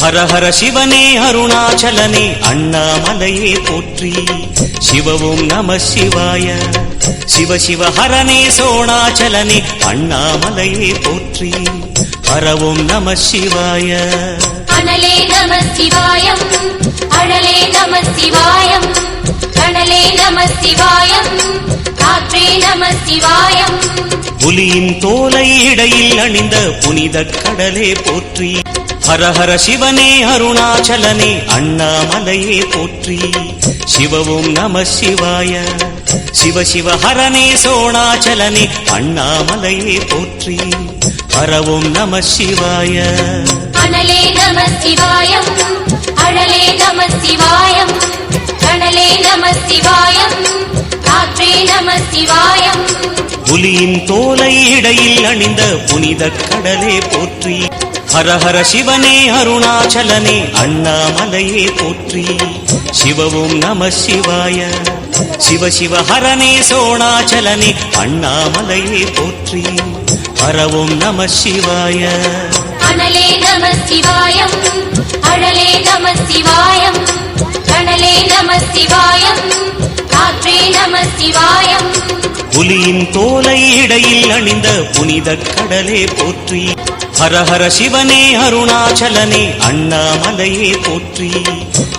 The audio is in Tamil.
ஹர ஹர சிவனே அருணாச்சலனே அண்ணாமலையே போற்றி. சிவவும் நம சிவாய. சிவ சிவ ஹரனே சோணாச்சலனே அண்ணாமலையே போற்றி. ஹரவும் நம சிவாய. அனலே நம சிவாயம், அழலே நம சிவாயம், கணலே நம சிவாயம், காற்றே நம சிவாயம். புலியின் தோலை இடையில் அணிந்த புனித கடலே போற்றி. ஹர ஹர சிவனே அருணாச்சலனே அண்ணாமலையே போற்றி. சிவவும் நம சிவாய. சிவ சிவ ஹரனே சோணாச்சலனே அண்ணாமலையே போற்றி. ஹரவும் நம சிவாய. அனலே நம சிவாயம், அழலே நம சிவாயம், கணலே நம சிவாயம், காற்றே நம சிவாயம். புலியின் தோலை இடையில் அணிந்த புனித கடலே போற்றி. ஹர ஹர சிவனே அருணாச்சலனே அண்ணாமலையே போற்றி. சிவவும் நம சிவாய. சிவ சிவ ஹரனே சோணாச்சலனே அண்ணாமலையே போற்றி. ஹரவும் நம சிவாய. அனலே நம சிவாயம், அழலே நம சிவாயம், கணலே நம சிவாயம், காற்றே நம சிவாயம். புலியின் தோலை இடையில் அணிந்த புனித கடலே போற்றி. ஹர ஹர சிவனே அருணாச்சலனே அண்ணாமலையே போற்றி.